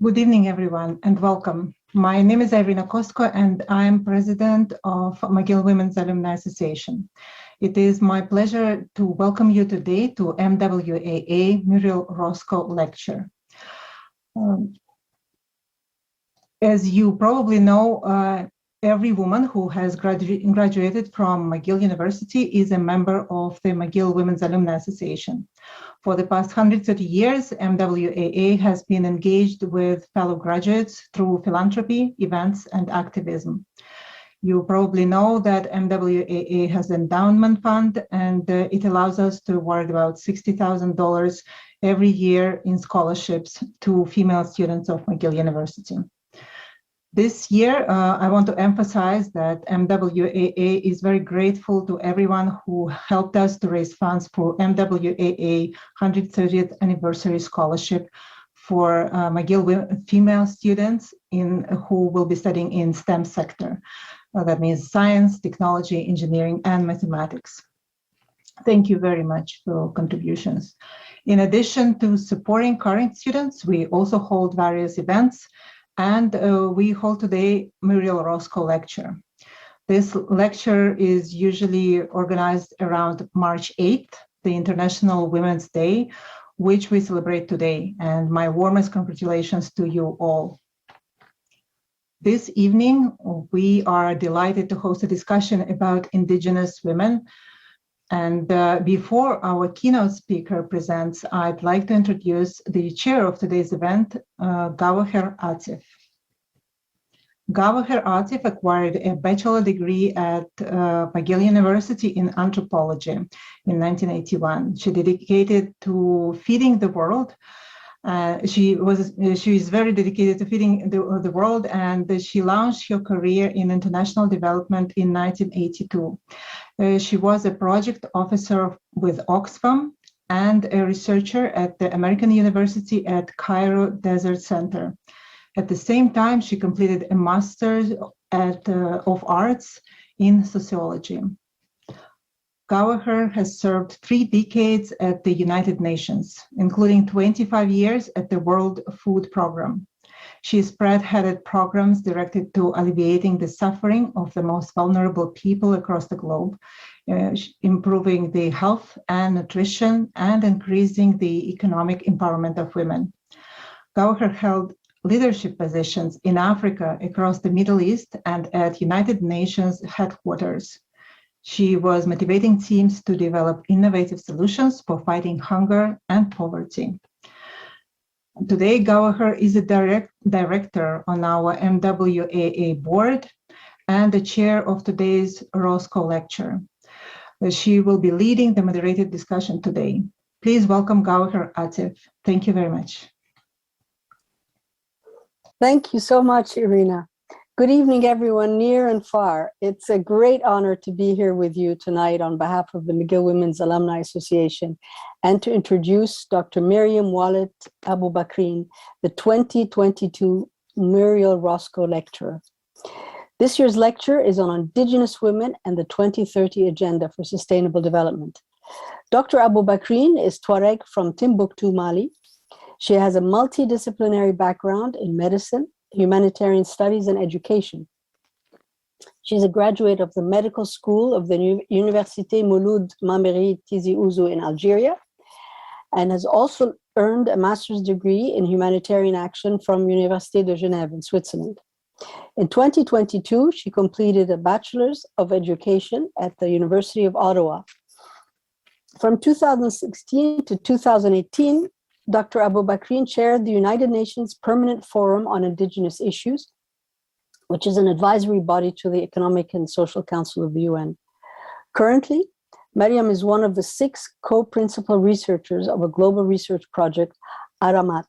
Good evening, everyone, and welcome. My name is Irina Kostko, and I am president of McGill Women's Alumni Association. It is my pleasure to welcome you today to MWAA Muriel Roscoe Lecture. As you probably know, every woman who has graduated from McGill University is a member of the McGill Women's Alumni Association. For the past 130 years, MWAA has been engaged with fellow graduates through philanthropy, events, and activism. You probably know that MWAA has an endowment fund, and it allows us to award about $60,000 every year in scholarships to female students of McGill University. This year, I want to emphasize that MWAA is very grateful to everyone who helped us to raise funds for MWAA 130th Anniversary Scholarship for McGill female students who will be studying in STEM sector. That means science, technology, engineering, and mathematics. Thank you very much for your contributions. In addition to supporting current students, we also hold various events. And we hold today Muriel Roscoe Lecture. This lecture is usually organized around March 8th, the International Women's Day, which we celebrate today. And my warmest congratulations to you all. This evening, we are delighted to host a discussion about Indigenous women. And before our keynote speaker presents, I'd like to introduce the chair of today's event, Gawher Atif. Gawher Atif acquired a bachelor degree at McGill University in anthropology in 1981. She dedicated to feeding the world. She is very dedicated to feeding the world, and she launched her career in international development in 1982. She was a project officer with Oxfam and a researcher at the American University at Cairo Desert Center. At the same time, she completed a Master's of Arts in Sociology. Gawher has served 3 decades at the United Nations, including 25 years at the World Food Programme. She spearheaded programs directed to alleviating the suffering of the most vulnerable people across the globe, improving the health and nutrition, and increasing the economic empowerment of women. Gawher held leadership positions in Africa, across the Middle East, and at United Nations headquarters. She was motivating teams to develop innovative solutions for fighting hunger and poverty. Today, Gawher is a director on our MWAA board and the chair of today's Roscoe Lecture. She will be leading the moderated discussion today. Please welcome Gawher Atif. Thank you very much. Thank you so much, Irina. Good evening, everyone near and far. It's a great honor to be here with you tonight on behalf of the McGill Women's Alumni Association and to introduce Dr. Miriam Wallet Abubakrin, the 2022 Muriel Roscoe Lecturer. This year's lecture is on Indigenous women and the 2030 Agenda for Sustainable Development. Dr. Abubakrin is Tuareg from Timbuktu, Mali. She has a multidisciplinary background in medicine, humanitarian studies, and education. She's a graduate of the Medical School of the Université Mouloud Mameri Tizi Ouzou in Algeria, and has also earned a master's degree in humanitarian action from Université de Genève in Switzerland. In 2022, she completed a Bachelor's of Education at the University of Ottawa. From 2016 to 2018, Dr. Abubakrin chaired the United Nations Permanent Forum on Indigenous Issues, which is an advisory body to the Economic and Social Council of the UN. Currently, Mariam is one of the 6 co-principal researchers of a global research project, Aramat.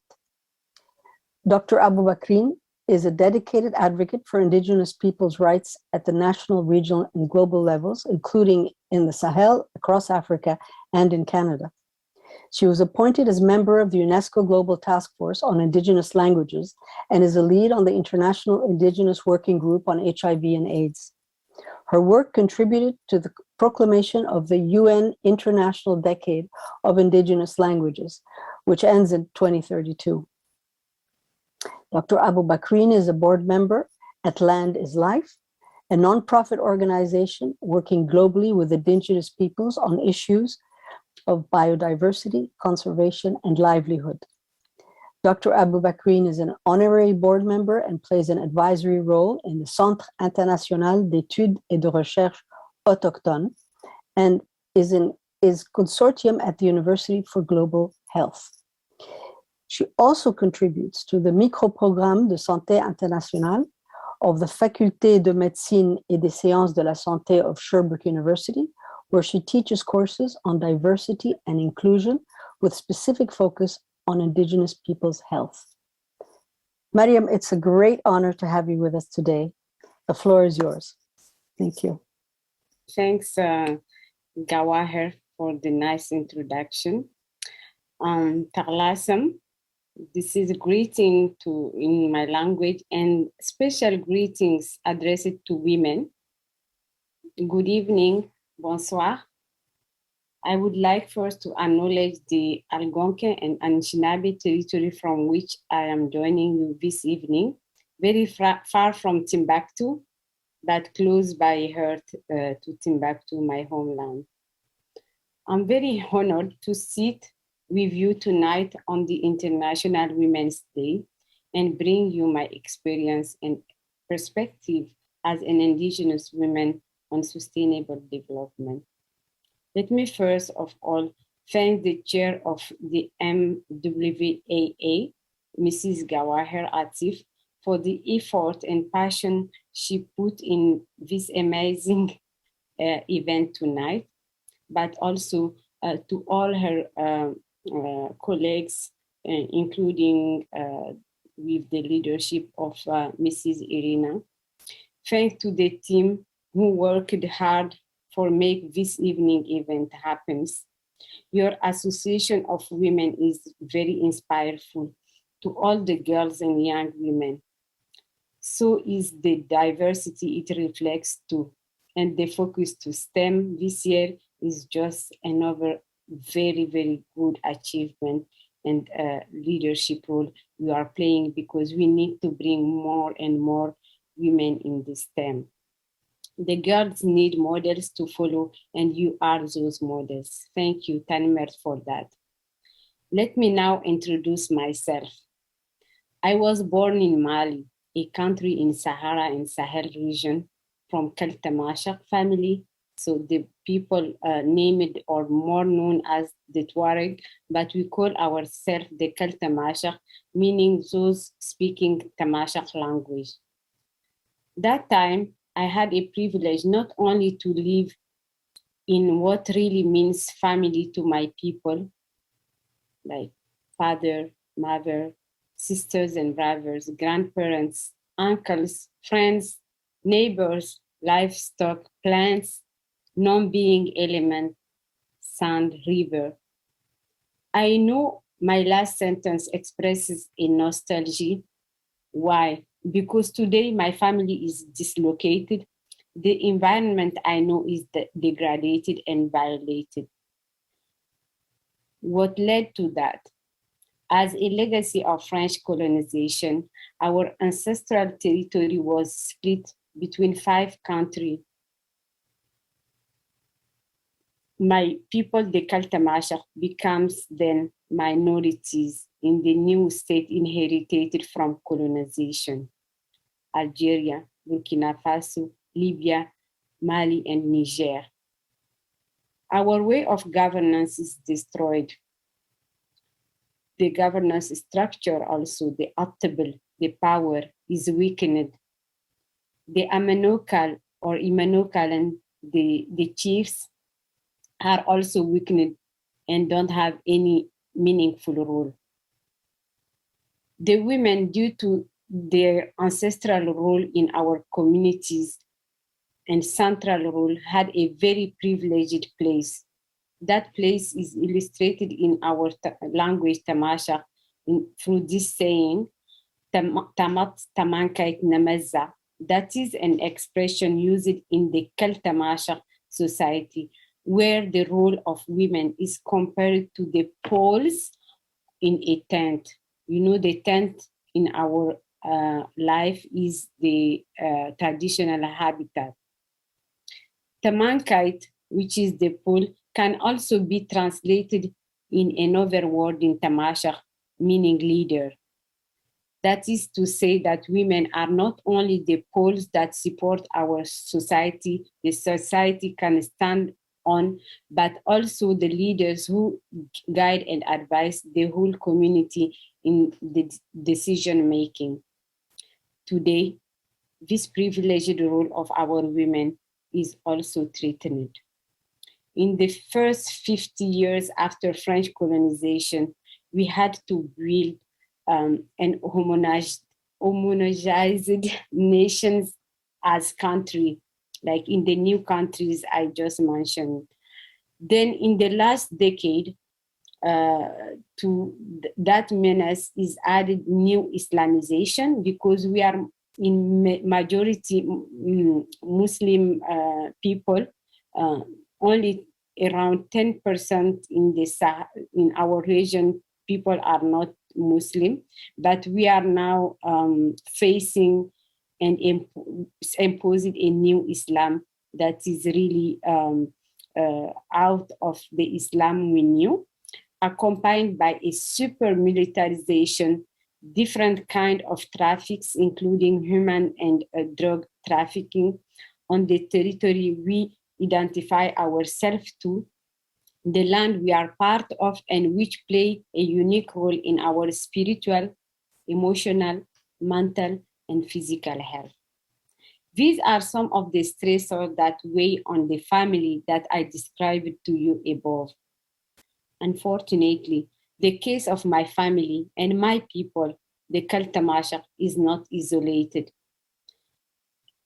Dr. Abu Bakrin is a dedicated advocate for Indigenous peoples' rights at the national, regional, and global levels, including in the Sahel, across Africa, and in Canada. She was appointed as member of the UNESCO Global Task Force on Indigenous Languages and is a lead on the International Indigenous Working Group on HIV and AIDS. Her work contributed to the proclamation of the UN International Decade of Indigenous Languages, which ends in 2032. Dr. Abu Bakrin is a board member at Land is Life, a nonprofit organization working globally with Indigenous peoples on issues of biodiversity, conservation, and livelihood. Dr. Abu Bakrin is an honorary board member and plays an advisory role in the Centre International d'Études et de Recherche Autochtones and is consortium at the University for Global Health. She also contributes to the micro-programme de santé internationale of the Faculté de Médecine et des Sciences de la Santé of Sherbrooke University, where she teaches courses on diversity and inclusion with specific focus on Indigenous people's health. Mariam, it's a great honor to have you with us today. The floor is yours. Thank you. Thanks, Gawaher, for the nice introduction. Tarlasam, this is a greeting in my language and special greetings addressed to women. Good evening, bonsoir. I would like first to acknowledge the Algonquin and Anishinaabe territory from which I am joining you this evening, very far from Timbuktu, but close by heart to Timbuktu, my homeland. I'm very honored to sit with you tonight on the International Women's Day and bring you my experience and perspective as an Indigenous woman on sustainable development. Let me first of all thank the chair of the MWAA, Mrs. Gawaher Atif, for the effort and passion she put in this amazing event tonight, but also to all her colleagues, including with the leadership of Mrs. Irina. Thanks to the team who worked hard for make this evening event happens. Your association of women is very inspireful to all the girls and young women. So is the diversity it reflects too. And the focus to STEM this year is just another very, very good achievement and leadership role you are playing, because we need to bring more and more women in the STEM. The girls need models to follow, and you are those models. Thank you, Tanmer, for that. Let me now introduce myself. I was born in Mali, a country in Sahara and Sahel region, from Keltamashak family. So the people named or more known as the Tuareg, but we call ourselves the Keltamashak, meaning those speaking Tamashak language. That time, I had a privilege not only to live in what really means family to my people, like father, mother, sisters and brothers, grandparents, uncles, friends, neighbors, livestock, plants, non-being element, sand, river. I know my last sentence expresses a nostalgia. Why? Because today my family is dislocated. The environment I know is degraded and violated. What led to that? As a legacy of French colonization, our ancestral territory was split between 5 countries. My people, the Kaltamashak, becomes then minorities in the new state inherited from colonization. Algeria, Burkina Faso, Libya, Mali, and Niger. Our way of governance is destroyed. The governance structure also, the optimal, the power is weakened. The Amanokal or Imanokal and the chiefs are also weakened and don't have any meaningful role. The women, due to their ancestral role in our communities and central role, had a very privileged place. That place is illustrated in our language, Tamasha, through this saying, Tamat Tamankait Namaza. That is an expression used in the Keltamasha society, where the role of women is compared to the poles in a tent. You know, the tent in our life is the traditional habitat. Tamankite, which is the pole, can also be translated in another word in Tamasha, meaning leader. That is to say that women are not only the poles that support our society, the society can stand on, but also the leaders who guide and advise the whole community in the decision making. Today, this privileged role of our women is also threatened. In the first 50 years after French colonization, we had to build and homogenized nations as country, like in the new countries I just mentioned. Then in the last decade, to that menace is added new Islamization, because we are in majority Muslim people, only around 10% in our region people are not Muslim, but we are now facing and imposing a new Islam that is really out of the Islam we knew, accompanied by a super militarization, different kind of traffics, including human and drug trafficking on the territory we identify ourselves to, the land we are part of, and which play a unique role in our spiritual, emotional, mental, and physical health. These are some of the stressors that weigh on the family that I described to you above. Unfortunately, the case of my family and my people, the Kaltamasha, is not isolated.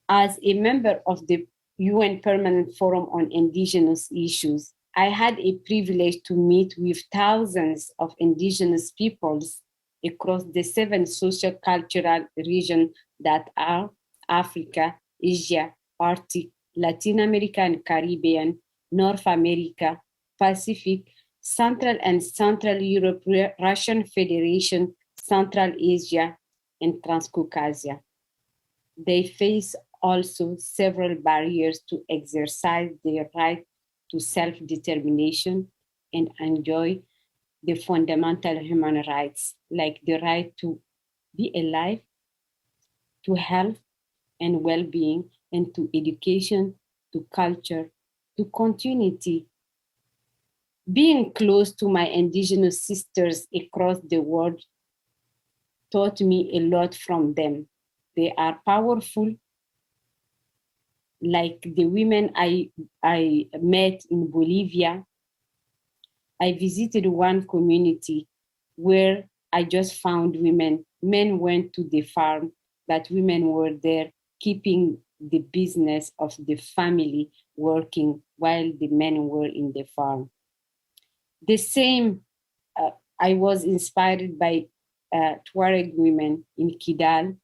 As a member of the UN Permanent Forum on Indigenous Issues, I had a privilege to meet with thousands of Indigenous peoples across the 7 socio-cultural regions that are Africa, Asia, Arctic, Latin America and Caribbean, North America, Pacific, Central and Central Europe, Russian Federation, Central Asia, and Transcaucasia. They face also several barriers to exercise their right to self-determination and enjoy the fundamental human rights, like the right to be alive, to health and well-being, and to education, to culture, to continuity. Being close to my Indigenous sisters across the world taught me a lot from them. They are powerful, like the women I met in Bolivia. I visited one community where I just found women. Men went to the farm, but women were there keeping the business of the family working while the men were in the farm. The same, I was inspired by Tuareg women in Kidal,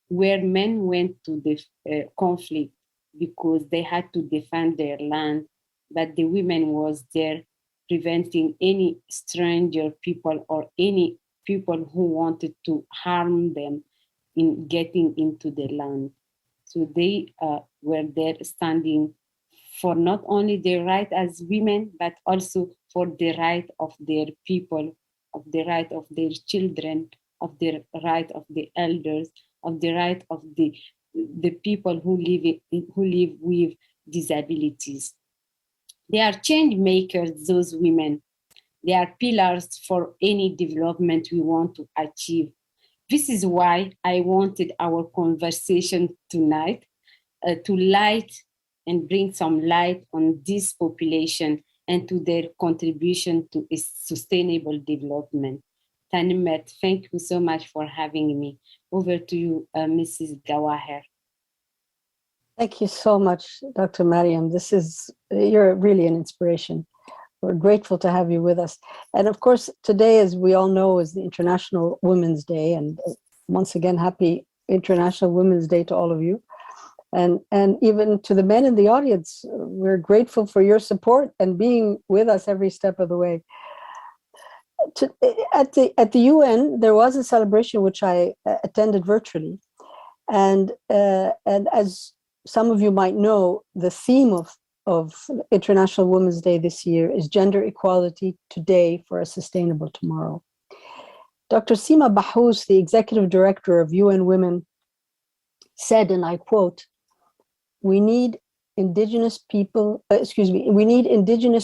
where men went to the conflict because they had to defend their land, but the women was there preventing any stranger people or any people who wanted to harm them in getting into the land. So they were there standing for not only their right as women, but also for the right of their people, of the right of their children, of the right of the elders, of the right of the people who live with disabilities. They are change makers, those women. They are pillars for any development we want to achieve. This is why I wanted our conversation tonight to light and bring some light on this population and to their contribution to sustainable development. Tanimet, thank you so much for having me. Over to you, Mrs. Gawaher. Thank you so much, Dr. Mariam. You're really an inspiration. We're grateful to have you with us. And of course, today, as we all know, is the International Women's Day. And once again, happy International Women's Day to all of you. And even to the men in the audience, we're grateful for your support and being with us every step of the way. At the UN, there was a celebration which I attended virtually. And as some of you might know, the theme of International Women's Day this year is gender equality today for a sustainable tomorrow. Dr. Sima Bahous, the executive director of UN Women, said, and I quote, we need Indigenous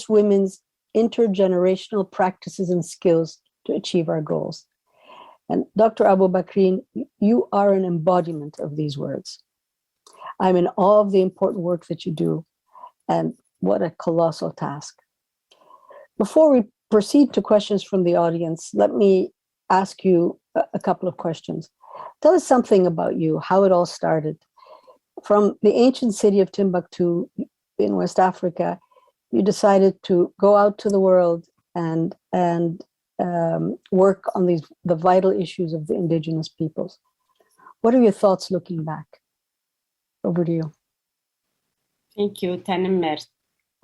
women's intergenerational practices and skills to achieve our goals. And Dr. Abu Bakrin, you are an embodiment of these words. I'm in awe of the important work that you do, and what a colossal task. Before we proceed to questions from the audience, let me ask you a couple of questions. Tell us something about you, how it all started. From the ancient city of Timbuktu in West Africa, you decided to go out to the world and work on the vital issues of the indigenous peoples. What are your thoughts looking back? Over to you. Thank you, Tanimet,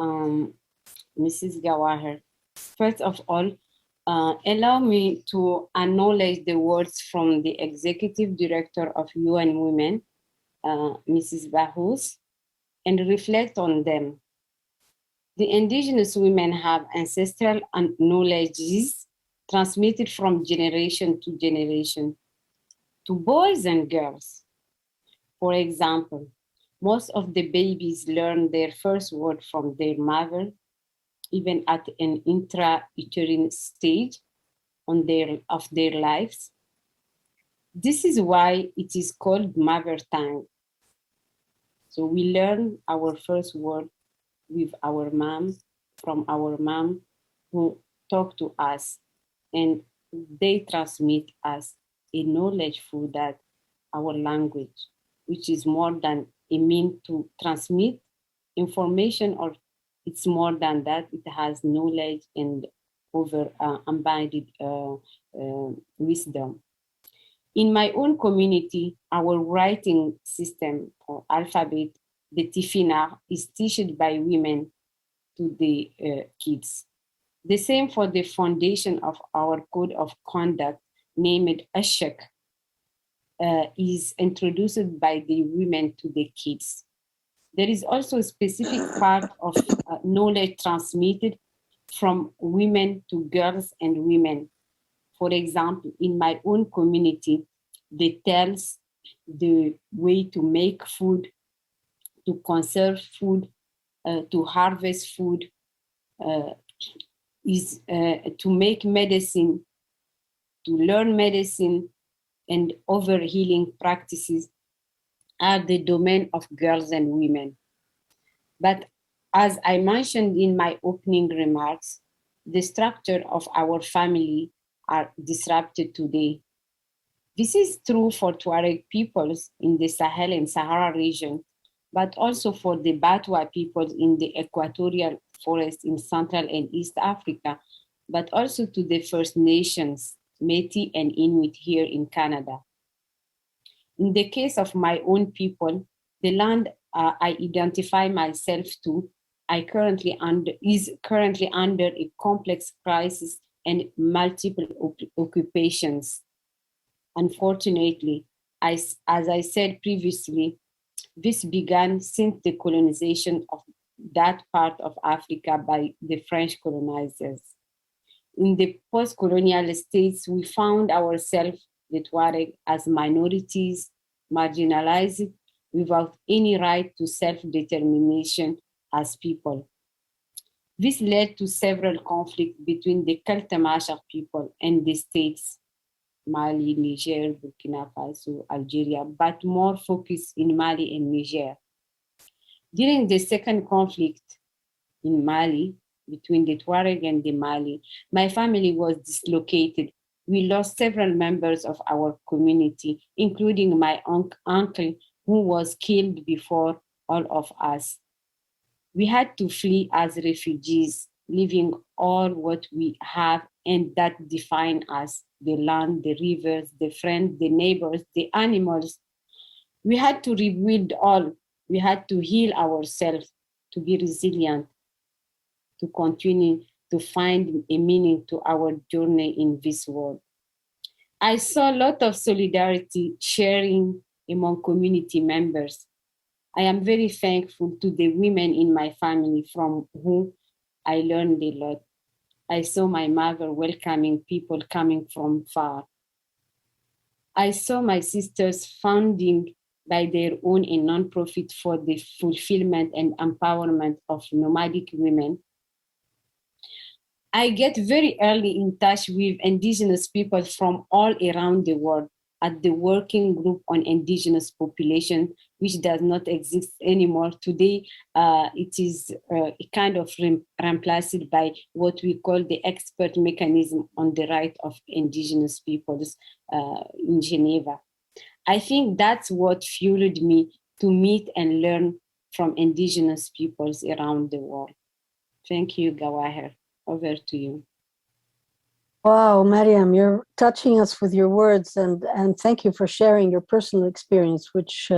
Mrs. Gawaher. First of all, allow me to acknowledge the words from the Executive Director of UN Women, Mrs. Bahous, and reflect on them. The indigenous women have ancestral knowledges transmitted from generation to generation to boys and girls. For example, most of the babies learn their first word from their mother, even at an intrauterine stage of their lives. This is why it is called mother tongue. So we learn our first word with our mom, from our mom, who talk to us, and they transmit us a knowledge through that, our language, which is more than a mean to transmit information, or it's more than that, it has knowledge and over embodied wisdom. In my own community, our writing system or alphabet, the Tifina, is taught by women to the kids. The same for the foundation of our code of conduct, named Ashak, is introduced by the women to the kids. There is also a specific part of knowledge transmitted from women to girls and women. For example, in my own community, they tell the way to make food, to conserve food, to harvest food, is to make medicine, to learn medicine, and other healing practices are the domain of girls and women. But as I mentioned in my opening remarks, the structure of our family are disrupted today. This is true for Tuareg peoples in the Sahel and Sahara region, but also for the Batwa peoples in the equatorial forest in Central and East Africa, but also to the First Nations, Métis and Inuit here in Canada. In the case of my own people, the land I identify myself to is currently under a complex crisis and multiple occupations. Unfortunately, as I said previously, this began since the colonization of that part of Africa by the French colonizers. In the post-colonial states, we found ourselves, the Tuareg, as minorities, marginalized, without any right to self-determination as people. This led to several conflicts between the Keltamashar people and the states, Mali, Niger, Burkina Faso, Algeria, but more focused in Mali and Niger. During the second conflict in Mali, between the Tuareg and the Mali. My family was dislocated. We lost several members of our community, including my uncle, who was killed before all of us. We had to flee as refugees, leaving all what we have and that define us: the land, the rivers, the friends, the neighbors, the animals. We had to rebuild all. We had to heal ourselves, to be resilient, to continue to find a meaning to our journey in this world. I saw a lot of solidarity sharing among community members. I am very thankful to the women in my family from whom I learned a lot. I saw my mother welcoming people coming from far. I saw my sisters funding by their own a nonprofit for the fulfillment and empowerment of nomadic women. I get very early in touch with Indigenous people from all around the world at the working group on Indigenous population, which does not exist anymore. Today, it is kind of replaced by what we call the expert mechanism on the right of Indigenous peoples in Geneva. I think that's what fueled me to meet and learn from Indigenous peoples around the world. Thank you, Gawaher. Over to you. Wow, Mariam, you're touching us with your words, and thank you for sharing your personal experience, which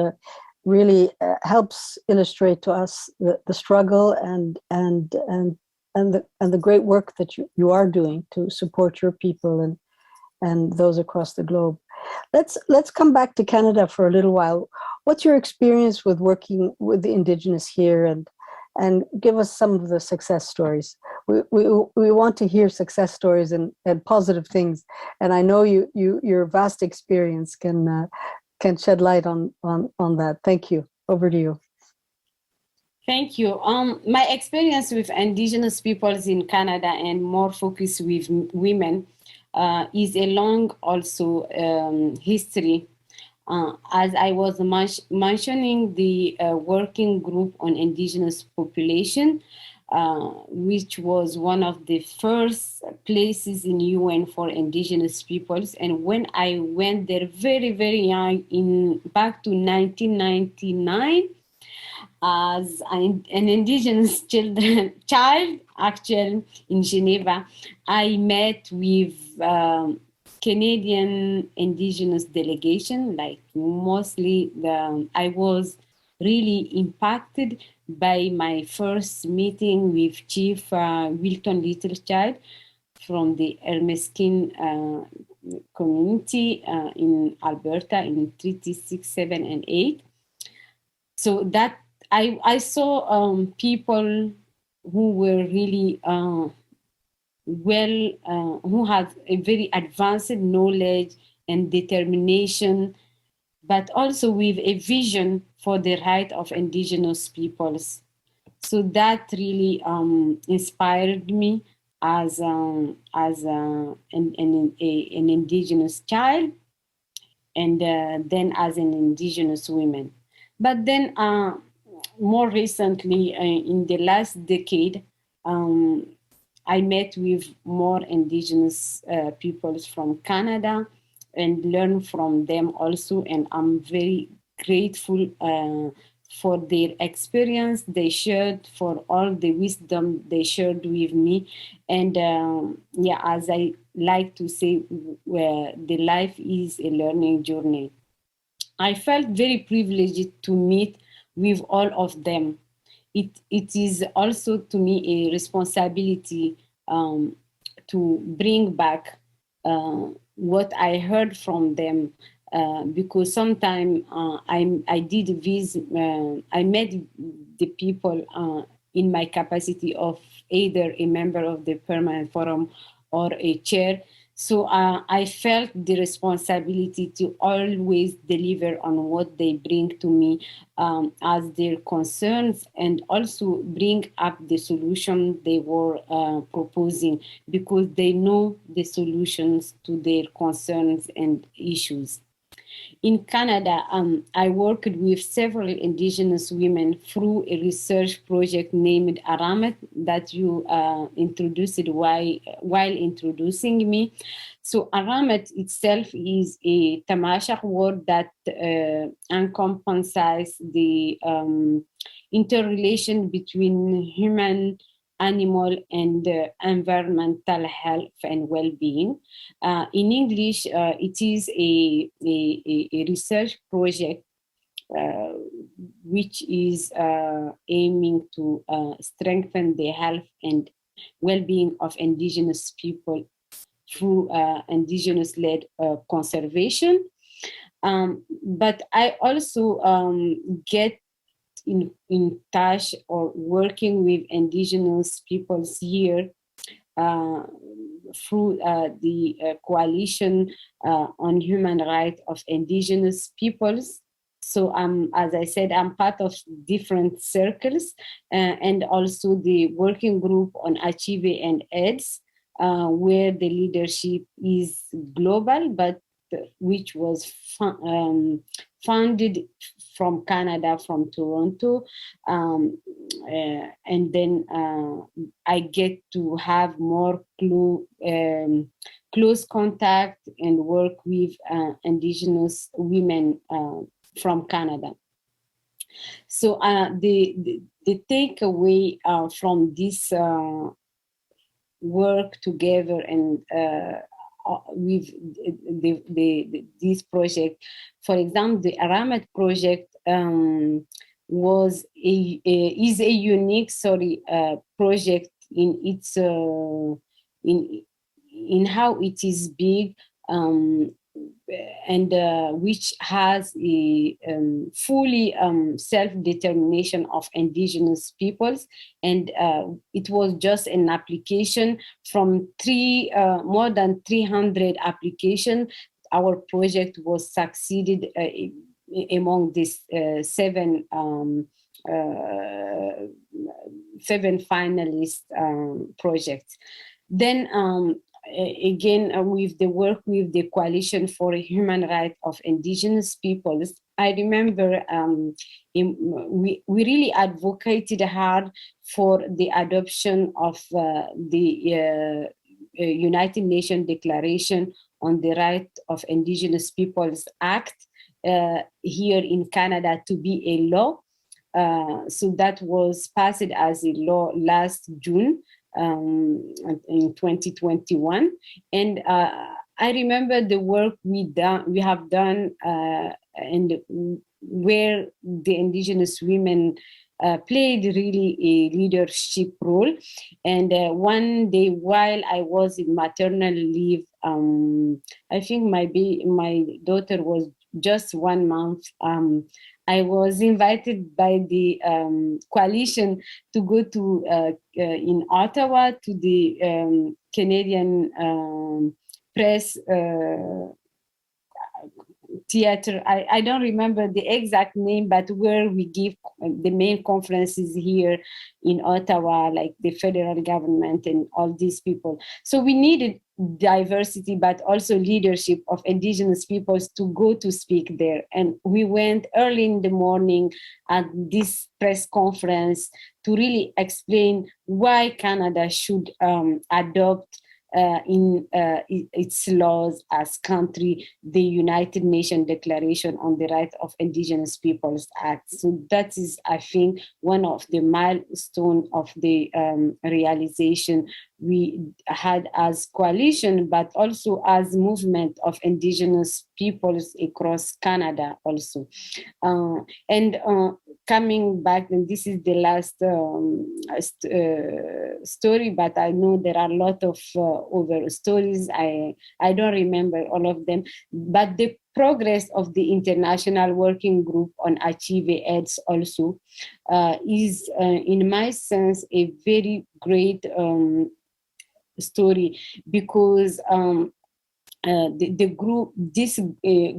really helps illustrate to us the struggle and the great work that you are doing to support your people and those across the globe. Let's come back to Canada for a little while. What's your experience with working with the Indigenous here, and give us some of the success stories? We want to hear success stories and positive things, and I know your vast experience can shed light on that. Thank you. Over to you. Thank you. My experience with Indigenous peoples in Canada, and more focus with women, is a long also history. As I was mentioning, the working group on Indigenous population, which was one of the first places in UN for Indigenous peoples. And when I went there very, very young, back to 1999, as an Indigenous child, actually, in Geneva, I met with Canadian Indigenous delegation. Like mostly, I was really impacted by my first meeting with Chief Wilton Littlechild from the Ermeskin community in Alberta in Treaty 6, 7, and 8. So that I saw people who were really who had a very advanced knowledge and determination, but also with a vision for the right of Indigenous peoples. So that really inspired me as an Indigenous child, and then as an Indigenous woman. But then more recently, in the last decade, I met with more Indigenous peoples from Canada and learned from them also. And I'm very grateful for their experience they shared, for all the wisdom they shared with me. And as I like to say, the life is a learning journey. I felt very privileged to meet with all of them. It is also to me a responsibility to bring back what I heard from them, because sometimes I met the people in my capacity of either a member of the Permanent Forum or a chair. So I felt the responsibility to always deliver on what they bring to me as their concerns, and also bring up the solution they were proposing, because they know the solutions to their concerns and issues. In Canada, I worked with several Indigenous women through a research project named Aramat that you introduced while introducing me. So Aramat itself is a Tamashak word that encompasses the interrelation between human, animal, and environmental health and well-being. In English, it is a research project which is aiming to strengthen the health and well-being of Indigenous people through Indigenous-led conservation. But I also get in touch or working with Indigenous peoples here through the Coalition on Human Rights of Indigenous Peoples. So as I said, I'm part of different circles and also the working group on HIV and AIDS, where the leadership is global, but which was founded from Canada, from Toronto. And then I get to have more close contact and work with Indigenous women from Canada. So the takeaway from this work together and with this project, for example, the Aramat project is a unique project in its in how it is big, and which has a fully self-determination of Indigenous peoples. And it was just an application from more than 300 applications. Our project was succeeded among these seven finalist projects. Then again, with the work with the Coalition for Human Rights of Indigenous Peoples, I remember we really advocated hard for the adoption of the United Nations Declaration on the Rights of Indigenous Peoples Act here in Canada to be a law. So that was passed as a law last June. In 2021, and I remember the work we have done, and where the Indigenous women played really a leadership role. And one day, while I was in maternal leave, I think my daughter was just 1 month. I was invited by the coalition to go to in Ottawa to the Canadian Press Theater. I don't remember the exact name, but where we give the main conferences here in Ottawa, like the federal government and all these people. So we needed diversity, but also leadership of Indigenous peoples to go to speak there. And we went early in the morning at this press conference to really explain why Canada should adopt in its laws as country the United Nations Declaration on the Rights of Indigenous Peoples Act. So that is, I think, one of the milestones of the realization we had as coalition, but also as movement of Indigenous peoples across Canada also. And coming back, and this is the last story, but I know there are a lot of other stories. I don't remember all of them, but the progress of the International Working Group on HIV/AIDS also is, in my sense, a very great story, because this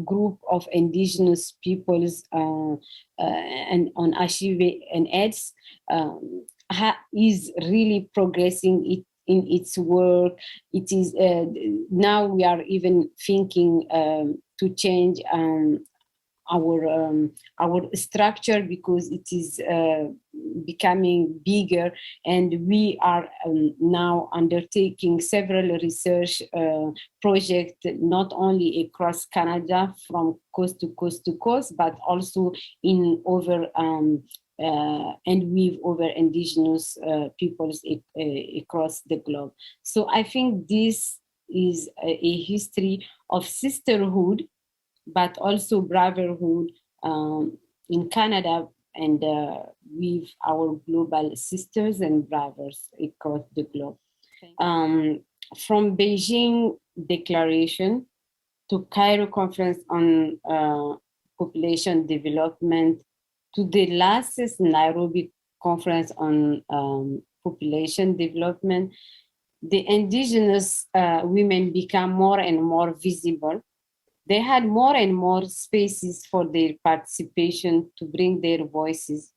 group of Indigenous peoples and on HIV and AIDS is really progressing. in its work. It is now we are even thinking to change our structure because it is becoming bigger, and we are now undertaking several research projects, not only across Canada from coast to coast to coast, but also in over and with over Indigenous peoples across the globe. So I think this is a history of sisterhood, but also brotherhood in Canada and with our global sisters and brothers across the globe. From Beijing Declaration to Cairo Conference on Population Development to the last Nairobi Conference on Population Development, the Indigenous women become more and more visible. They had more and more spaces for their participation to bring their voices.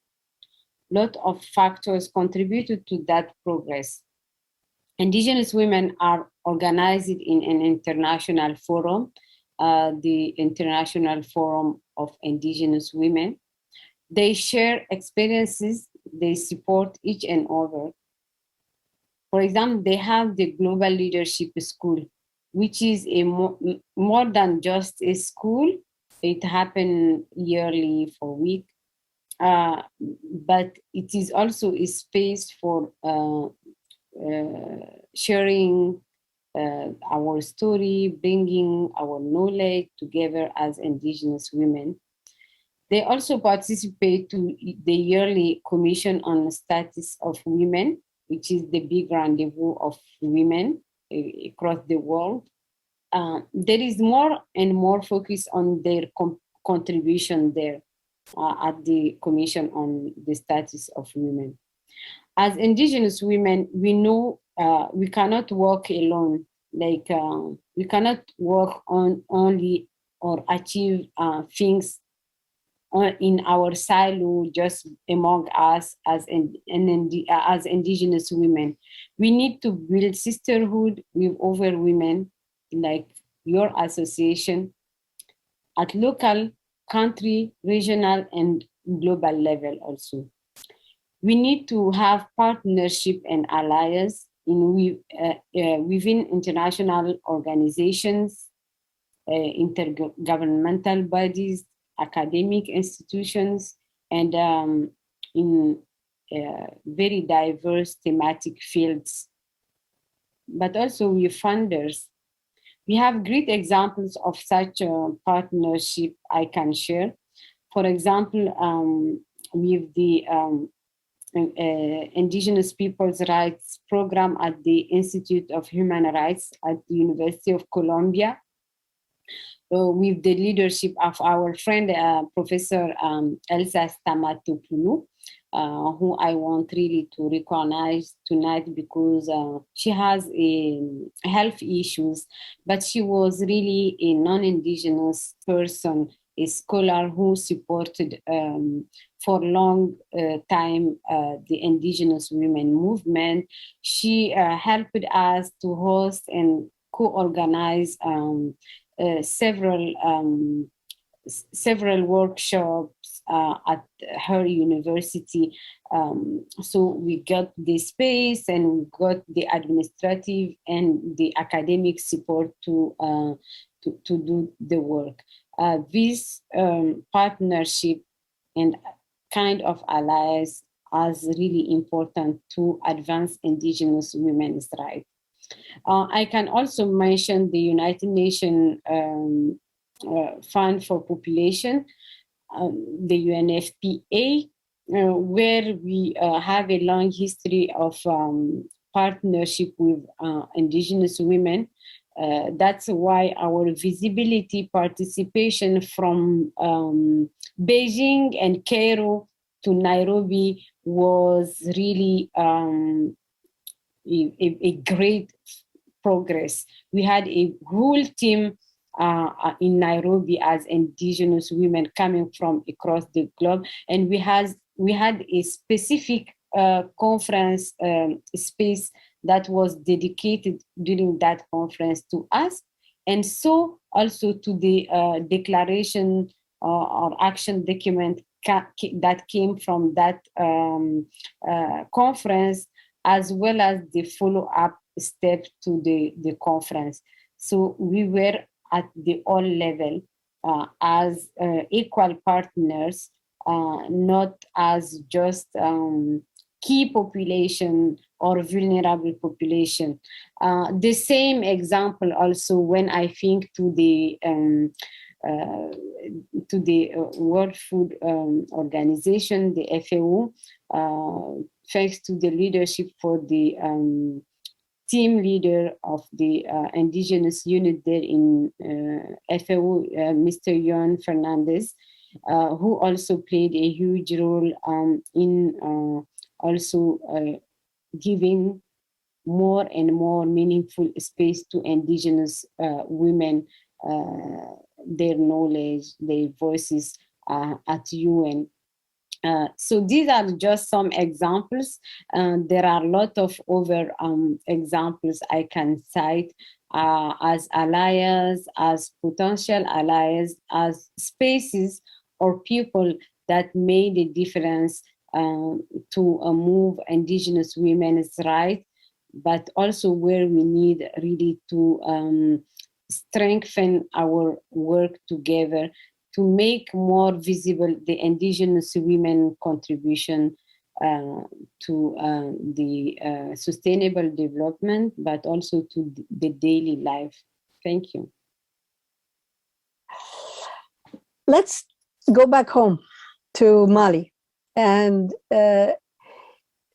A lot of factors contributed to that progress. Indigenous women are organized in an international forum, the International Forum of Indigenous Women. They share experiences, they support each and other. For example, they have the Global Leadership School, which is a more than just a school. It happens yearly for a week, but it is also a space for sharing our story, bringing our knowledge together as Indigenous women. They also participate to the yearly Commission on the Status of Women, which is the big rendezvous of women across the world. There is more and more focus on their contribution there at the Commission on the Status of Women. As Indigenous women, we know we cannot work alone. Like we cannot work on only or achieve things in our silo, just among us as Indigenous women. We need to build sisterhood with other women, like your association, at local, country, regional, and global level also. We need to have partnership and alliance within international organizations, intergovernmental bodies, academic institutions, and in very diverse thematic fields, but also with funders. We have great examples of such a partnership I can share. For example, with the Indigenous Peoples' Rights Program at the Institute of Human Rights at the University of Columbia, with the leadership of our friend, Professor Elsa Stamatopoulou, who I want really to recognize tonight because she has health issues, but she was really a non-Indigenous person, a scholar who supported for a long time the Indigenous women movement. She helped us to host and co-organize several workshops at her university. So we got the space and we got the administrative and the academic support to do the work. This partnership and kind of allies is really important to advance Indigenous women's rights. I can also mention the United Nations Fund for Population, the UNFPA, where we have a long history of partnership with Indigenous women. That's why our visibility participation from Beijing and Cairo to Nairobi was really a great progress. We had a whole team in Nairobi as Indigenous women coming from across the globe, and we had a specific conference space that was dedicated during that conference to us, and so also to the declaration or action document that came from that conference, as well as the follow-up step to the conference. So we were at the all level as equal partners, not as just key population or vulnerable population. The same example also when I think to the World Food Organization, the FAO, thanks to the leadership for the team leader of the Indigenous unit there in FAO, Mr. Yon Fernandez, who also played a huge role in also giving more and more meaningful space to Indigenous women, their knowledge, their voices at UN. So these are just some examples. There are a lot of other examples I can cite as allies, as potential allies, as spaces or people that made a difference to move Indigenous women's rights, but also where we need really to strengthen our work together to make more visible the Indigenous women contribution to the sustainable development, but also to the daily life. Thank you. Let's go back home to Mali and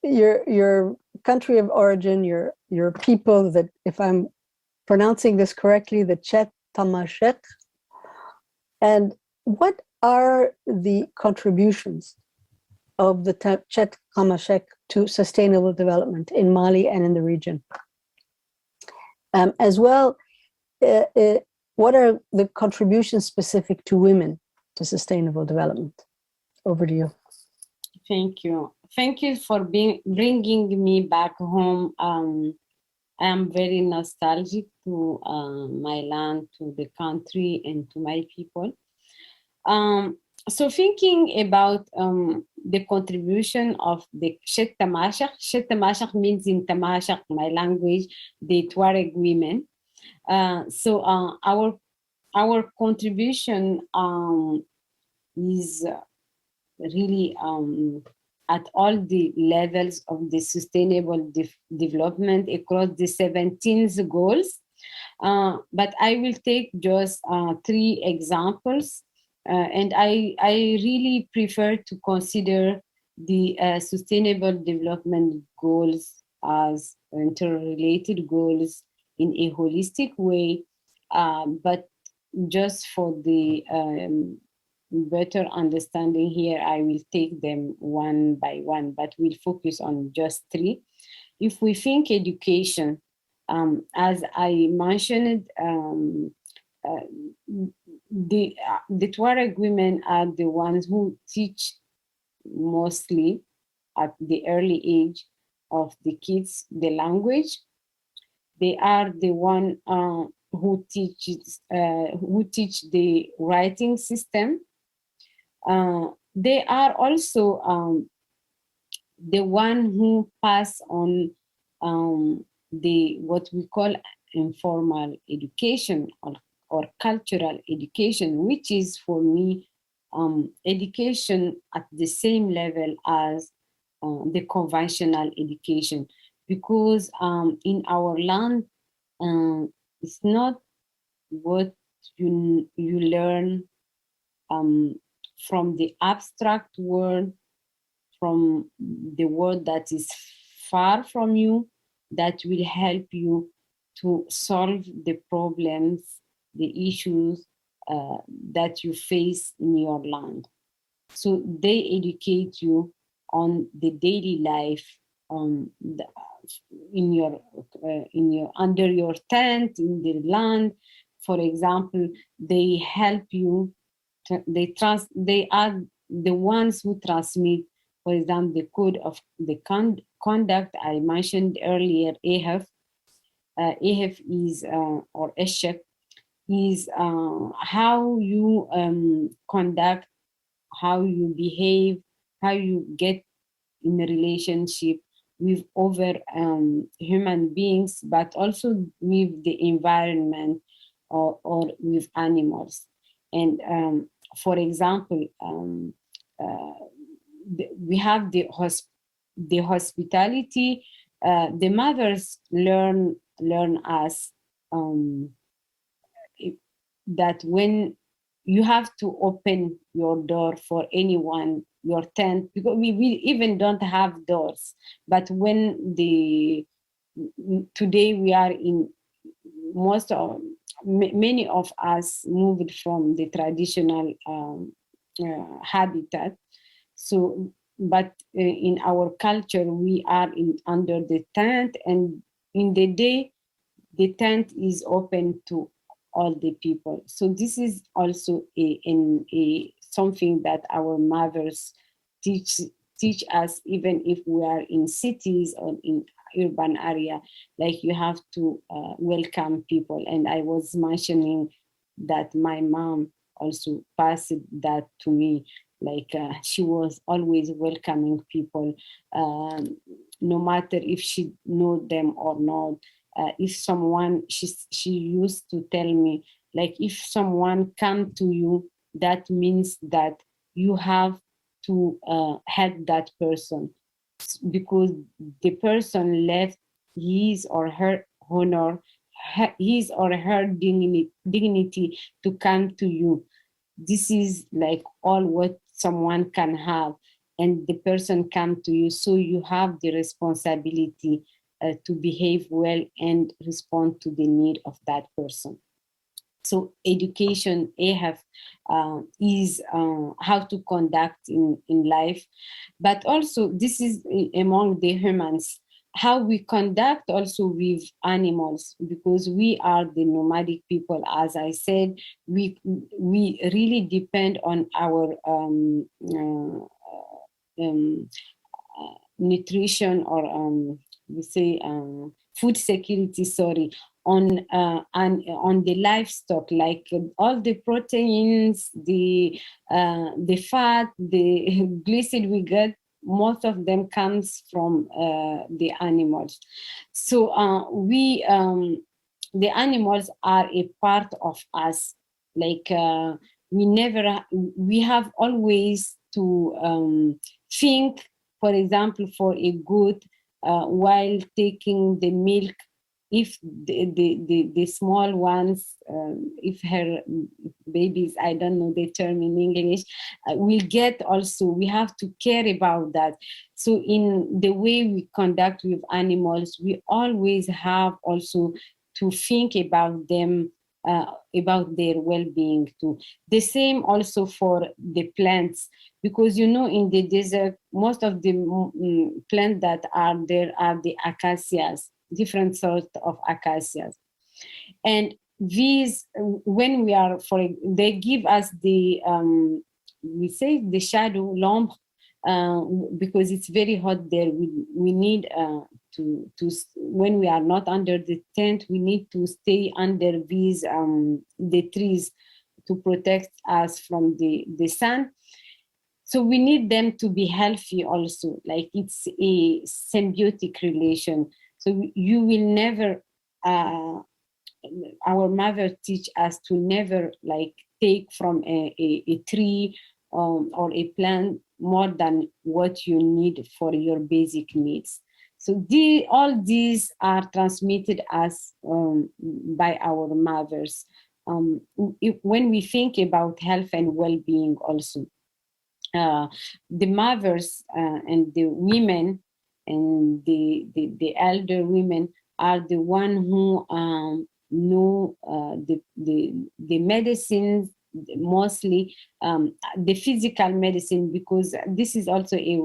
your country of origin, your people, that, if I'm pronouncing this correctly, the Chet Tamashek. And what are the contributions of the Chet Tamashek to sustainable development in Mali and in the region? As well, what are the contributions specific to women to sustainable development? Over to you. Thank you. Thank you for bringing me back home. I am very nostalgic to my land, to the country, and to my people. So thinking about the contribution of the Chet Tamashek means in Tamashek, my language, the Tuareg women. So our contribution is really at all the levels of the sustainable development across the 17 goals. But I will take just 3 examples. And I really prefer to consider the sustainable development goals as interrelated goals in a holistic way, but just for the better understanding here, I will take them one by one, but we'll focus on just 3. If we think education, as I mentioned, the Tuareg women are the ones who teach mostly at the early age of the kids the language. They are the one who teach the writing system. They are also the one who pass on the what we call informal education or cultural education, which is for me education at the same level as the conventional education, because in our land it's not what you learn from the abstract world, from the world that is far from you, that will help you to solve the problems, the issues that you face in your land. So they educate you on the daily life, in your under your tent, in the land. For example, they help you. They are the ones who transmit For example, the code of the conduct I mentioned earlier, AHF. AHF is, or ESHEC, is how you conduct, how you behave, how you get in a relationship with other human beings, but also with the environment, or with animals. And for example, we have the hospitality. The mothers learn us that when you have to open your door for anyone, your tent, because we even don't have doors. But when today we are in, many of us moved from the traditional habitat. So, but in our culture, we are under the tent, and in the day, the tent is open to all the people. So this is also something that our mothers teach us, even if we are in cities or in urban area. Like, you have to welcome people. And I was mentioning that my mom also passed that to me. Like, she was always welcoming people, no matter if she know them or not. If someone, she used to tell me, like, if someone come to you, that means that you have to help that person, because the person left his or her honor, his or her dignity to come to you. This is like all what someone can have, and the person come to you, so you have the responsibility to behave well and respond to the need of that person. So education, AHF, is how to conduct in life, but also this is among the humans, how we conduct also with animals, because we are the nomadic people. As I said, we really depend on our nutrition, or we say food security, on the livestock, like all the proteins, the fat, the glycerol we get, most of them comes from the animals. So the animals are a part of us. Like, we have always to think, for example, for a goat, while taking the milk, if the small ones, if her babies, I don't know the term in English, will get also, we have to care about that. So in the way we conduct with animals, we always have also to think about them, about their well-being too. The same also for the plants, because in the desert, most of the plants that are there are the acacias, different sorts of acacias. And these, when we are, they give us the, we say the shadow, l'ombre, because it's very hot there. We need to when we are not under the tent, we need to stay under these the trees to protect us from the sun. So we need them to be healthy also. Like, it's a symbiotic relation. So you will never, our mother teach us to never like take from a tree or a plant more than what you need for your basic needs. So all these are transmitted us by our mothers. When we think about health and well-being also, the mothers and the women and the elder women are the one who know the medicines, mostly the physical medicine, because this is also a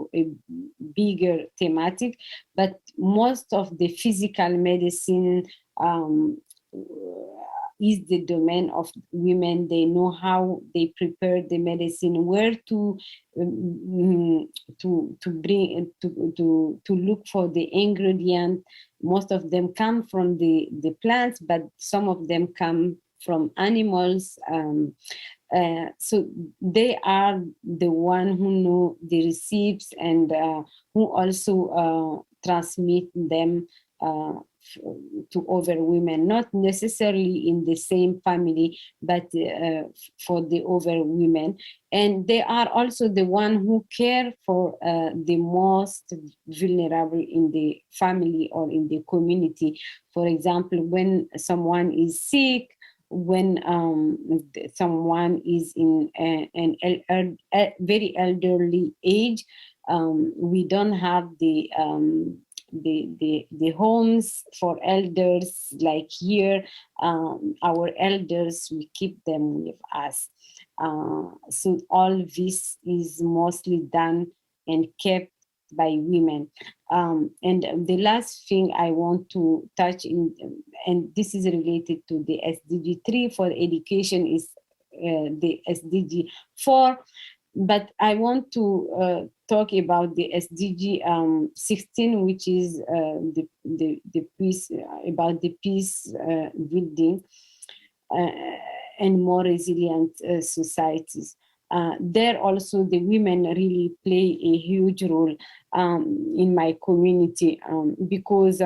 bigger thematic, but most of the physical medicine is the domain of women. They know how they prepare the medicine, where to bring to look for the ingredient. Most of them come from the plants, but some of them come from animals. So they are the one who know the recipes and who also transmit them to other women, not necessarily in the same family, but for the other women. And they are also the one who care for the most vulnerable in the family or in the community. For example, when someone is sick, when someone is in a very elderly age, we don't have the homes for elders like here. Our elders, we keep them with us. So all this is mostly done and kept by women. And the last thing I want to touch in, and this is related to the SDG 3 for education, is the SDG 4. But I want to talk about the SDG 16, which is the peace, about the peace building and more resilient societies. There also the women really play a huge role in my community, because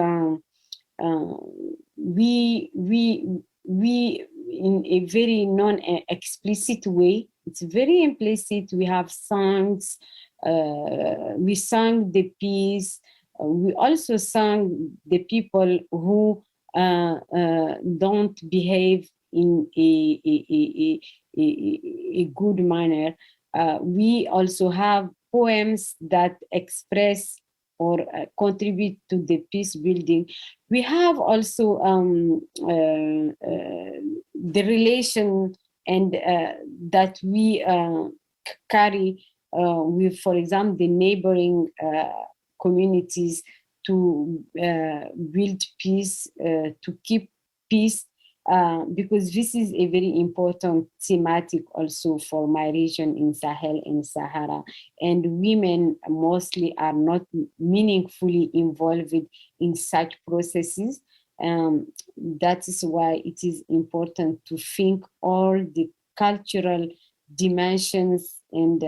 we in a very non-explicit way, it's very implicit. We have songs, we sang the peace, we also sang the people who don't behave in a good manner. We also have poems that express or contribute to the peace building. We have also the relation and that we carry with, for example, the neighboring communities to build peace, to keep peace, because this is a very important thematic also for my region in Sahel and Sahara. And women mostly are not meaningfully involved in such processes. That is why it is important to think all the cultural dimensions and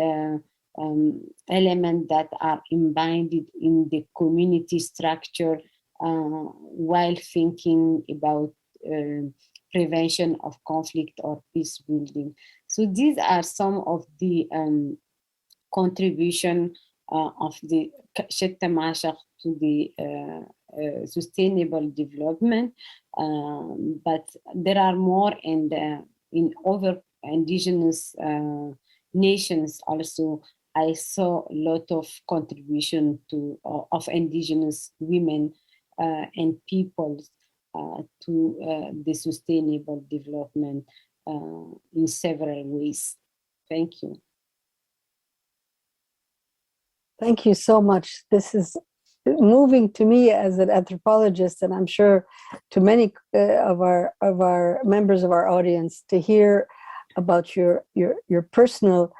elements that are embedded in the community structure while thinking about prevention of conflict or peace building. So these are some of the contribution of the Shetta Mashaq to the sustainable development, but there are more, and in other indigenous nations also I saw a lot of contribution to of indigenous women and peoples to the sustainable development in several ways. Thank you. Thank you so much. This is moving to me as an anthropologist, and I'm sure to many of our members of our audience, to hear about your personal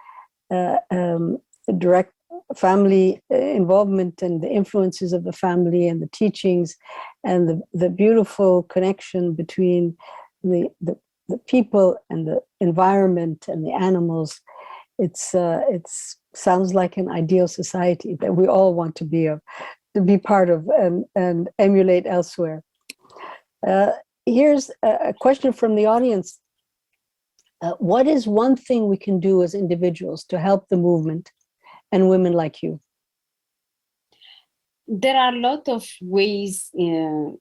direct family involvement and the influences of the family and the teachings and the beautiful connection between the people and the environment and the animals. It's sounds like an ideal society that we all want to be part of and emulate elsewhere. Here's a question from the audience. What is one thing we can do as individuals to help the movement and women like you? There are a lot of ways.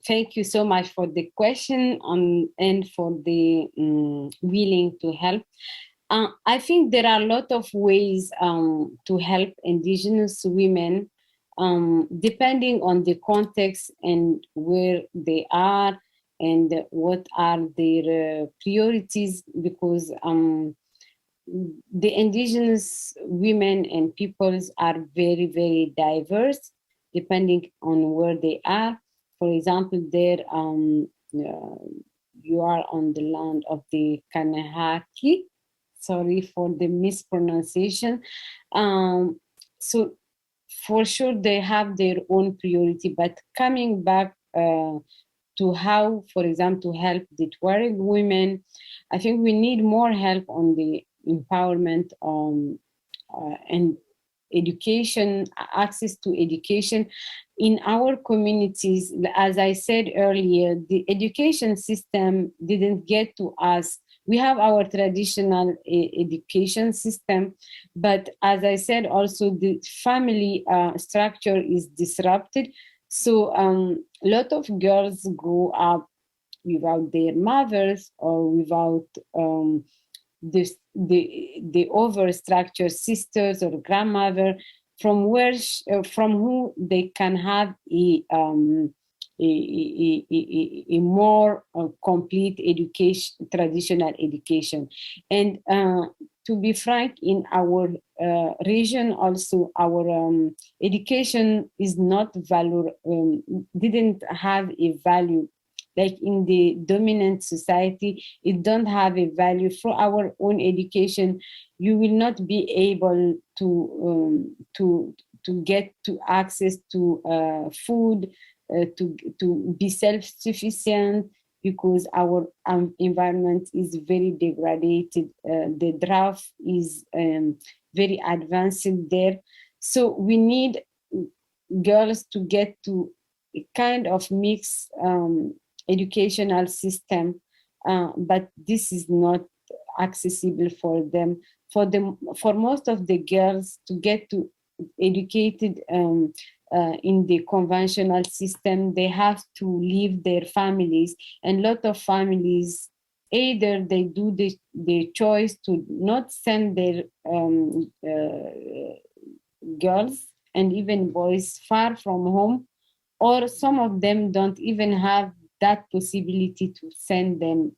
Thank you so much for the question and for the willing to help. I think there are a lot of ways to help indigenous women, depending on the context and where they are and what are their priorities, because the indigenous women and peoples are very, very diverse, depending on where they are. For example, you are on the land of the Kanahaki. Sorry for the mispronunciation. So for sure they have their own priority, but coming back to how, for example, to help the Tuareg women, I think we need more help on the empowerment and education, access to education in our communities. As I said earlier, the education system didn't get to us. We have our traditional education system, but as I said, also the family structure is disrupted. So a lot of girls grow up without their mothers or without the overstructured sisters or grandmother from who they can have a more complete education, traditional education. And to be frank, in our region also, our education is not didn't have a value. Like in the dominant society, it don't have a value. For our own education, you will not be able to get to access to food, to be self-sufficient, because our environment is very degraded. The drought is very advanced there. So we need girls to get to a kind of mixed educational system, but this is not accessible for them. For most of the girls to get to educated in the conventional system, they have to leave their families, and a lot of families, either they do the choice to not send their girls and even boys far from home, or some of them don't even have that possibility to send them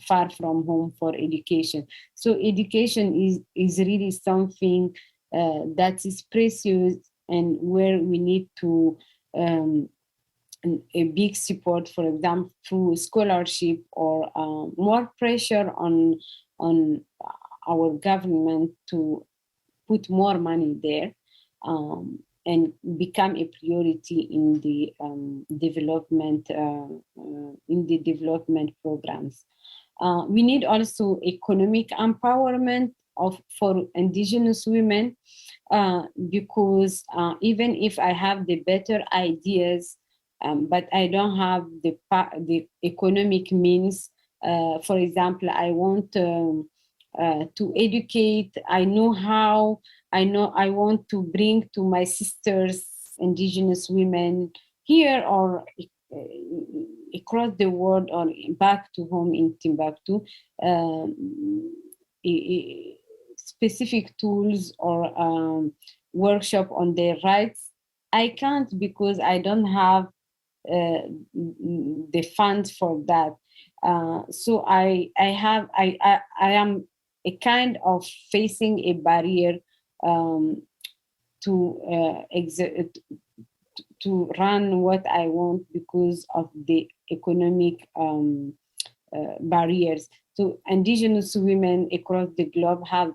far from home for education. So education is really something that is precious, and where we need to a big support, for example, through scholarship or more pressure on our government to put more money there. And become a priority in the development programs. We need also economic empowerment for Indigenous women, because even if I have the better ideas, but I don't have the economic means. For example, I want to educate. I know how. I want to bring to my sisters, Indigenous women here or across the world or back to home in Timbuktu, specific tools or workshop on their rights. I can't, because I don't have the funds for that. So I am a kind of facing a barrier to run what I want because of the economic barriers. So Indigenous women across the globe have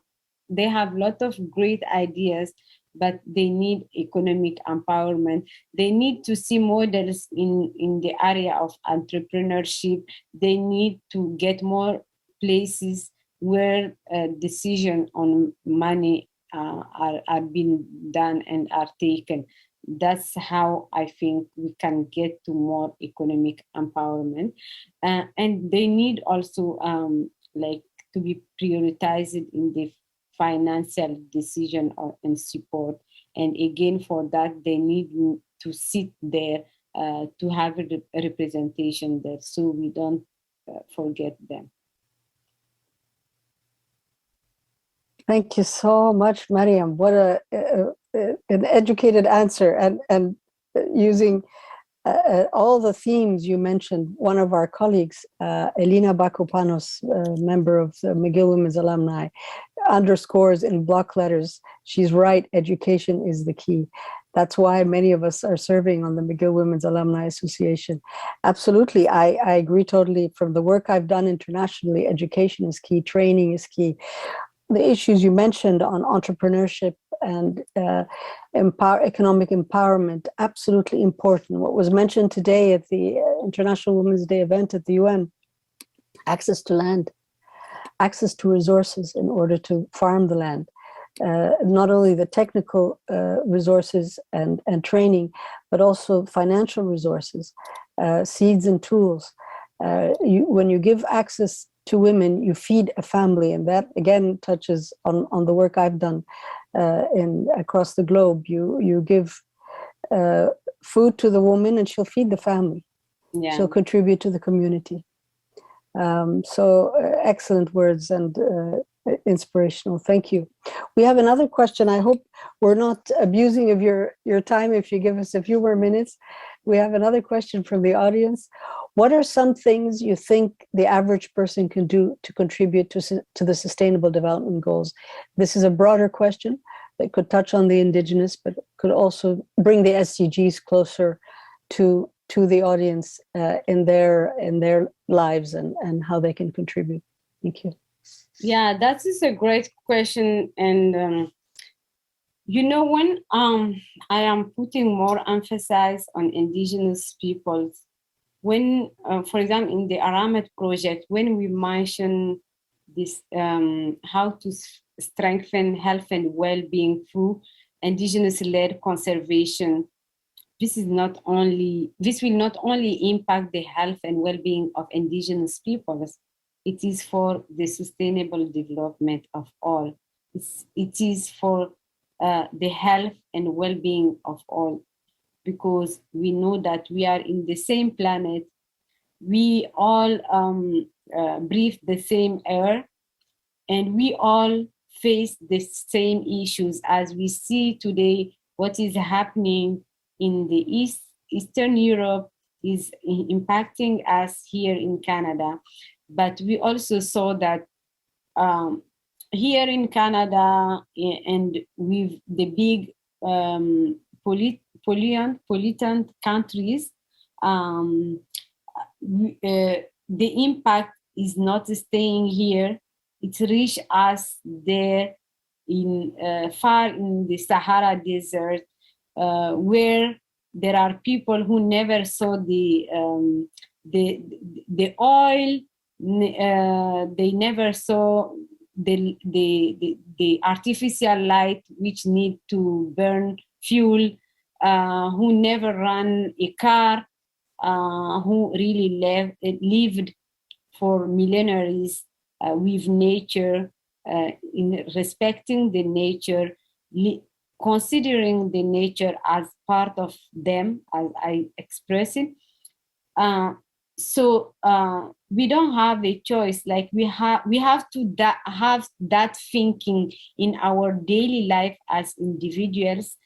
a lot of great ideas, but they need economic empowerment. They need to see models in the area of entrepreneurship. They need to get more places where decisions on money are being done and are taken. That's how I think we can get to more economic empowerment. And they need also to be prioritized in the financial decision and support. And again, for that, they need to sit there to have a representation there, so we don't forget them. Thank you so much, Mariam. What an educated answer, and using all the themes you mentioned, one of our colleagues, Elina Bakopanos, member of the McGill Women's Alumni, underscores in block letters, she's right, education is the key. That's why many of us are serving on the McGill Women's Alumni Association. Absolutely, I agree totally. From the work I've done internationally, education is key, training is key. The issues you mentioned on entrepreneurship and economic empowerment, absolutely important. What was mentioned today at the International Women's Day event at the UN, access to land, access to resources in order to farm the land. Not only the technical resources and training, but also financial resources, seeds and tools. When you give access to women, you feed a family, and that again touches on the work I've done across the globe. You give food to the woman, and she'll feed the family. Yeah. She'll contribute to the community. Excellent words and inspirational. Thank you. We have another question. I hope we're not abusing of your time if you give us a few more minutes. We have another question from the audience. What are some things you think the average person can do to contribute to the Sustainable Development Goals? This is a broader question that could touch on the Indigenous, but could also bring the SDGs closer to the audience in their lives and how they can contribute. Thank you. Yeah, that is a great question. And, when I am putting more emphasis on Indigenous peoples, when, for example, in the Aramet project, when we mention this, how to strengthen health and well-being through Indigenous-led conservation, this will not only impact the health and well-being of Indigenous peoples, it is for the sustainable development of all. It is for the health and well-being of all, because we know that we are in the same planet. We all breathe the same air, and we all face the same issues. As we see today, what is happening in the Eastern Europe is impacting us here in Canada. But we also saw that here in Canada and with the big pollutant countries, the impact is not staying here. It reached us there in far in the Sahara Desert, where there are people who never saw the oil. They never saw the artificial light which need to burn fuel, who never ran a car, who really lived for millennials with nature, in respecting the nature, considering the nature as part of them, as I express it. So we don't have a choice. Like we have to have that thinking in our daily life as individuals.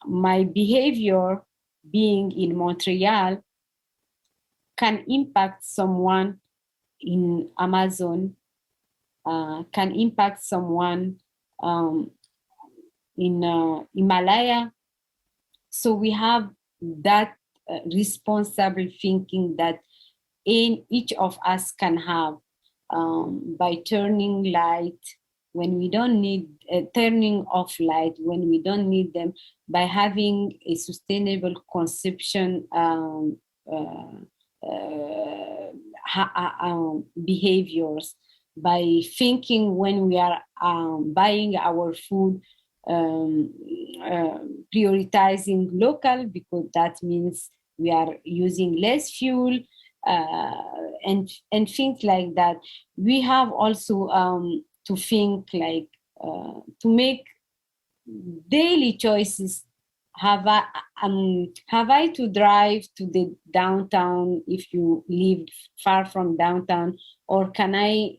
My behavior being in Montreal can impact someone in Amazon, can impact someone in Himalaya. So we have that responsible thinking that each of us can have by turning light when we don't need, turning off light when we don't need them, by having a sustainable consumption behaviors, by thinking when we are buying our food, prioritizing local, because that means we are using less fuel, and things like that. We have also to think like to make daily choices. Have I to drive to the downtown if you live far from downtown, or can I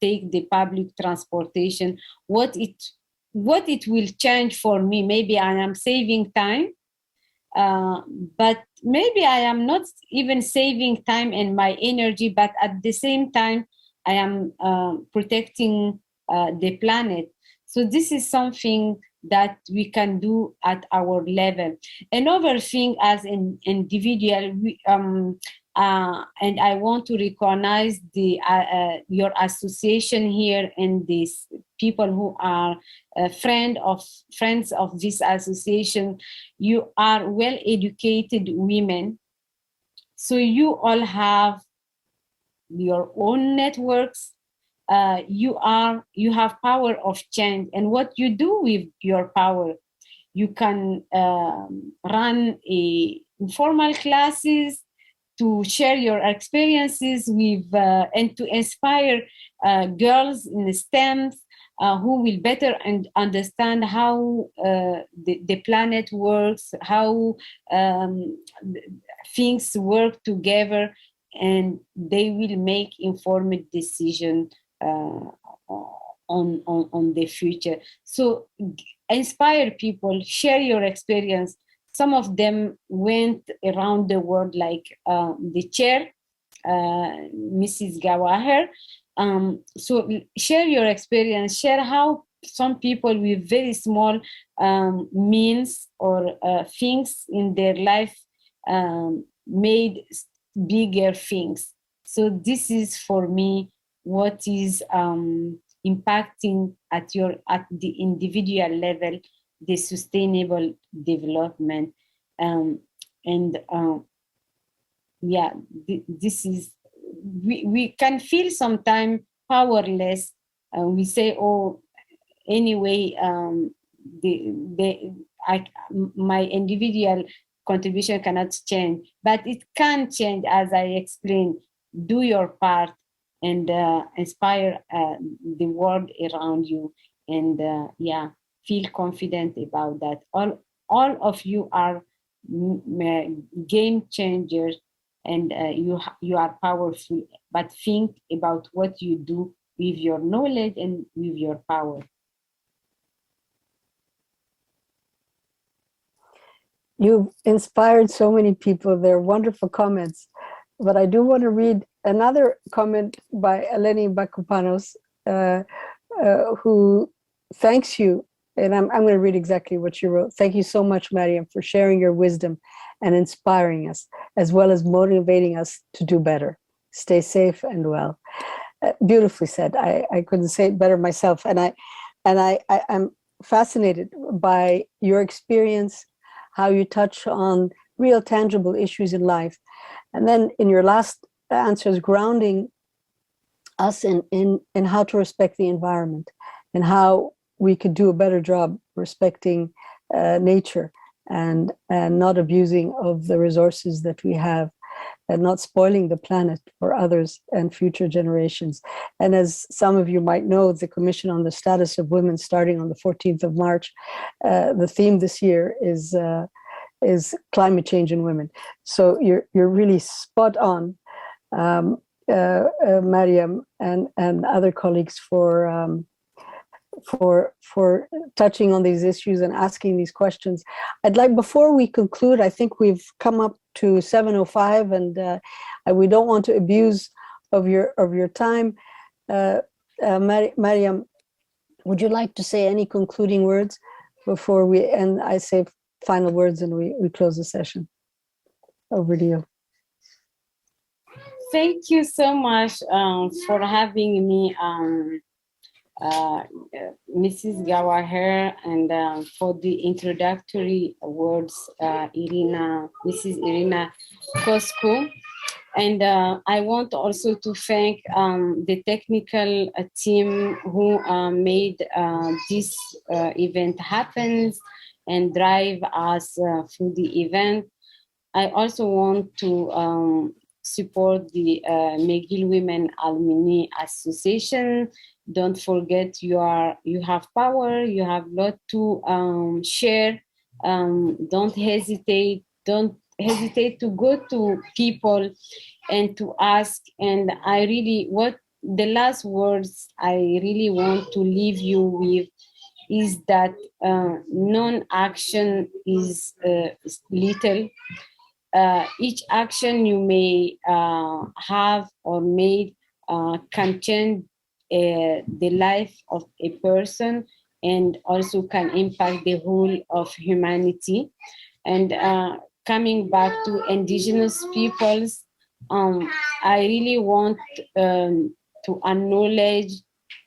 take the public transportation? What it will change for me? Maybe I am saving time. but maybe I am not even saving time and my energy, but at the same time, I am protecting the planet. So this is something that we can do at our level. Another thing, as an individual, and I want to recognize your association here and these people who are friends of this association. You are well-educated women, so you all have your own networks. You have power of change, and what you do with your power, you can run informal classes to share your experiences with and to inspire girls in the STEM who will better understand how the planet works, how things work together, and they will make informed decisions on the future. So inspire people, share your experience. Some of them went around the world, like the chair, Mrs. Gawaher. So share your experience, share how some people with very small means or things in their life made bigger things. So this is for me what is impacting at the individual level, the sustainable development. This is, we can feel sometimes powerless. We say, oh, anyway, my individual contribution cannot change, but it can change, as I explained. Do your part and inspire the world around you, and feel confident about that. All of you are game changers, and you are powerful, but think about what you do with your knowledge and with your power. You've inspired so many people. They're wonderful comments. But I do want to read another comment by Eleni Bakupanos, who thanks you. And I'm going to read exactly what she wrote. Thank you so much, Mariam, for sharing your wisdom and inspiring us, as well as motivating us to do better. Stay safe and well. Beautifully said. I couldn't say it better myself. And I'm fascinated by your experience, how you touch on real tangible issues in life. And then in your last answers, grounding us in how to respect the environment and how we could do a better job respecting nature and not abusing of the resources that we have and not spoiling the planet for others and future generations. And as some of you might know, the Commission on the Status of Women, starting on the 14th of March, the theme this year is climate change in women. So you're really spot on, Mariam and other colleagues for touching on these issues and asking these questions. I'd like, before we conclude, I think we've come up to 7:05, and we don't want to abuse of your time. Mariam, would you like to say any concluding words before we end? I say final words and we close the session. Over to you. Thank you so much for having me, Mrs. Gawaher, and for the introductory words, Mrs. Irina Kosko. And I want also to thank the technical team who made this event happen and drive us through the event. I also want to support the McGill Women Alumni Association. Don't forget, you have power, you have a lot to share. Don't hesitate to go to people and to ask. And the last words I really want to leave you with is that non-action is little. Each action you may have or made can change the life of a person and also can impact the whole of humanity. And coming back to indigenous peoples, I really want to acknowledge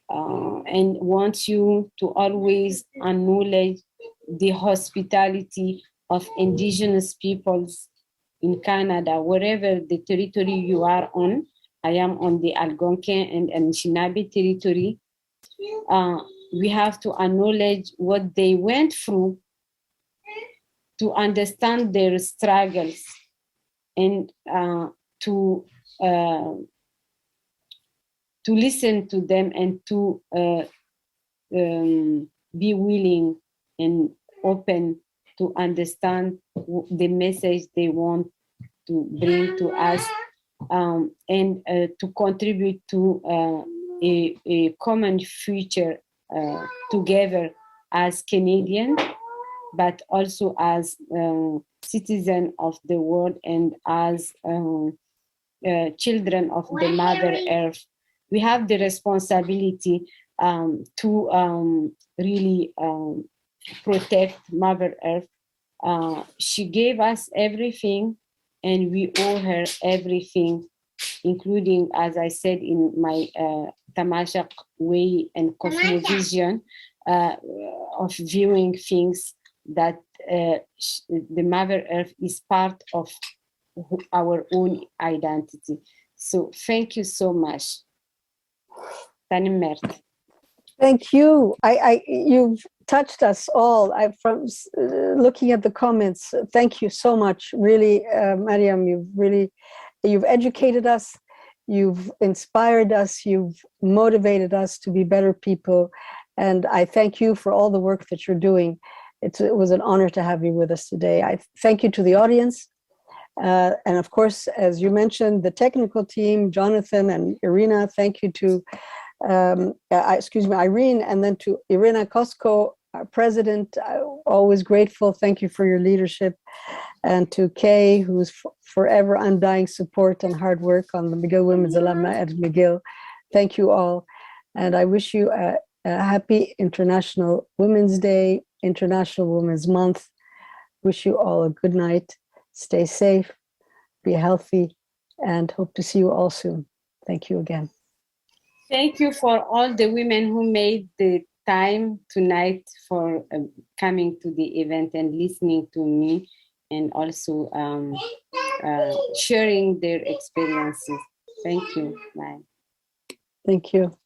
and want you to always acknowledge the hospitality of indigenous peoples in Canada, wherever the territory you are on. I am on the Algonquin and Anishinaabe territory. We have to acknowledge what they went through to understand their struggles and to listen to them and to be willing and open to understand the message they want to bring to us, and to contribute to a common future together as Canadians, but also as citizens of the world and as children of the Mother Earth. We have the responsibility to really protect Mother Earth. She gave us everything, and we owe her everything, including, as I said, in my Tamashak way and cosmovision of viewing things, that the Mother Earth is part of our own identity. So thank you so much. Thank you. You've touched us all. From looking at the comments, thank you so much. Really, Mariam, you've educated us, you've inspired us, you've motivated us to be better people. And I thank you for all the work that you're doing. It was an honor to have you with us today. I thank you to the audience. And of course, as you mentioned, the technical team, Jonathan and Irina. Thank you to, Irene, and then to Irina Kosko, our president. Always grateful. Thank you for your leadership. And to Kay, who's forever undying support and hard work on the McGill Women's Alumni at McGill. Thank you all. And I wish you a happy International Women's Day, International Women's Month. Wish you all a good night. Stay safe, be healthy, and hope to see you all soon. Thank you again. Thank you for all the women who made the time tonight for coming to the event and listening to me, and also sharing their experiences. Thank you. Bye. Thank you.